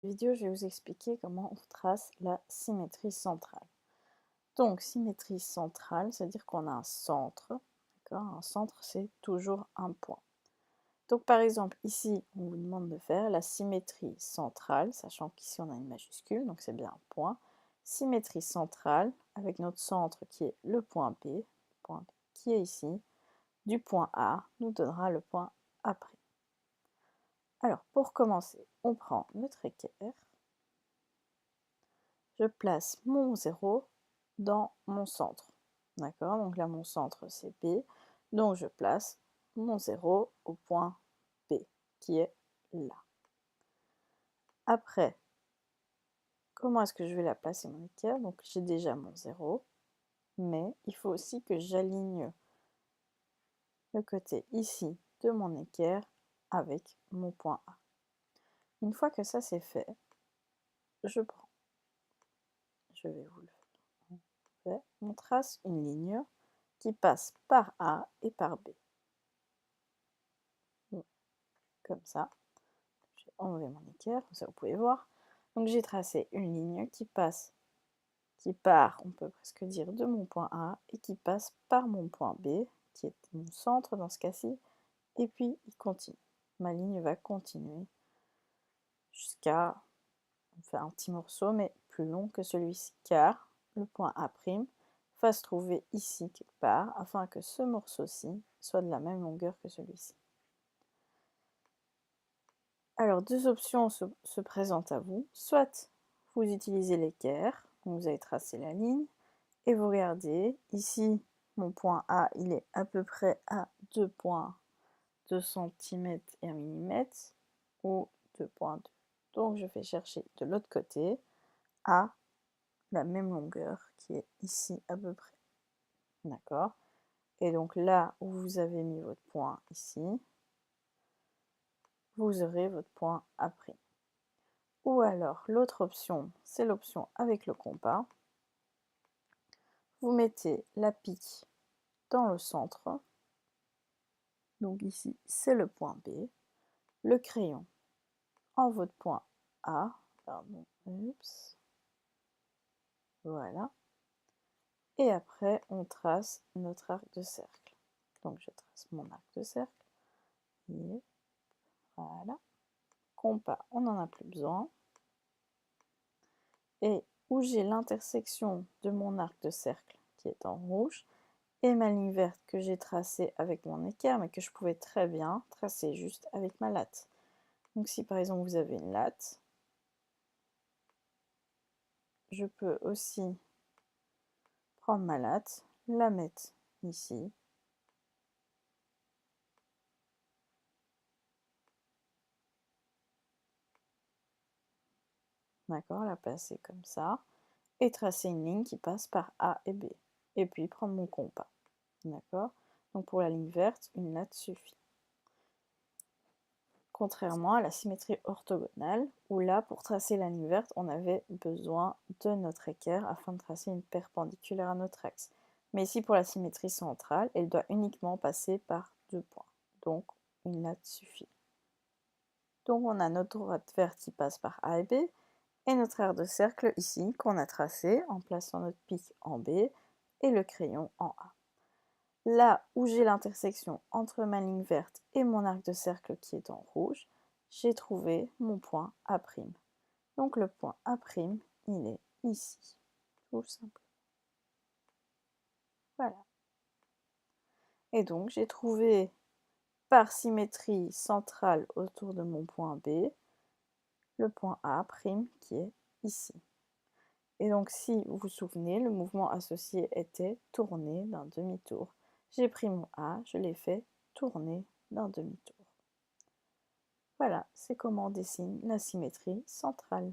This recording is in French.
Vidéo, je vais vous expliquer comment on trace la symétrie centrale. Donc, symétrie centrale, c'est-à-dire qu'on a un centre. D'accord? Un centre, c'est toujours un point. Donc, par exemple, ici, on vous demande de faire la symétrie centrale, sachant qu'ici, on a une majuscule, donc c'est bien un point. Symétrie centrale, avec notre centre qui est le point B qui est ici, du point A, nous donnera le point A'. Alors, pour commencer, on prend notre équerre. Je place mon 0 dans mon centre. D'accord? Donc là, mon centre, c'est B. Donc, je place mon 0 au point B, qui est là. Après, comment est-ce que je vais la placer, mon équerre? Donc, j'ai déjà mon 0, mais il faut aussi que j'aligne le côté ici de mon équerre avec mon point A. Une fois que ça, c'est fait, je prends, je vais vous le faire, on trace une ligne qui passe par A et par B. Comme ça. Je vais enlever mon équerre, comme ça vous pouvez voir. Donc j'ai tracé une ligne qui part, on peut presque dire, de mon point A et qui passe par mon point B, qui est mon centre dans ce cas-ci, et puis il continue. Ma ligne va continuer jusqu'à, on fait un petit morceau, mais plus long que celui-ci, car le point A' va se trouver ici quelque part, afin que ce morceau-ci soit de la même longueur que celui-ci. Alors, deux options se présentent à vous. Soit vous utilisez l'équerre, vous avez tracé la ligne, et vous regardez, ici, mon point A, il est à peu près à 2,2 cm et 1 mm, ou 2,2. Donc, je vais chercher de l'autre côté à la même longueur, qui est ici à peu près. D'accord? Et donc là où vous avez mis votre point ici, vous aurez votre point A'. Ou alors, l'autre option, c'est l'option avec le compas. Vous mettez la pique dans le centre. Donc ici, c'est le point B. Le crayon en votre point A. Pardon, oups. Voilà. Et après, on trace notre arc de cercle. Donc je trace mon arc de cercle. Et voilà. Compas, on n'en a plus besoin. Et où j'ai l'intersection de mon arc de cercle qui est en rouge et ma ligne verte que j'ai tracée avec mon équerre, mais que je pouvais très bien tracer juste avec ma latte. Donc si par exemple vous avez une latte, je peux aussi prendre ma latte, la mettre ici, d'accord, la placer comme ça, et tracer une ligne qui passe par A et B, et puis prendre mon compas, d'accord. Donc pour la ligne verte, une latte suffit. Contrairement à la symétrie orthogonale, où là, pour tracer la ligne verte, on avait besoin de notre équerre afin de tracer une perpendiculaire à notre axe. Mais ici, pour la symétrie centrale, elle doit uniquement passer par 2 points. Donc, une latte suffit. Donc, on a notre droite verte qui passe par A et B, et notre aire de cercle ici, qu'on a tracé en plaçant notre pique en B et le crayon en A. Là où j'ai l'intersection entre ma ligne verte et mon arc de cercle qui est en rouge, j'ai trouvé mon point A'. Donc le point A', il est ici, tout simplement. Voilà. Et donc j'ai trouvé par symétrie centrale autour de mon point B, le point A' qui est ici. Et donc si vous vous souvenez, le mouvement associé était tourner d'un demi-tour. J'ai pris mon A, je l'ai fait tourner d'un demi-tour. Voilà, c'est comment on dessine la symétrie centrale.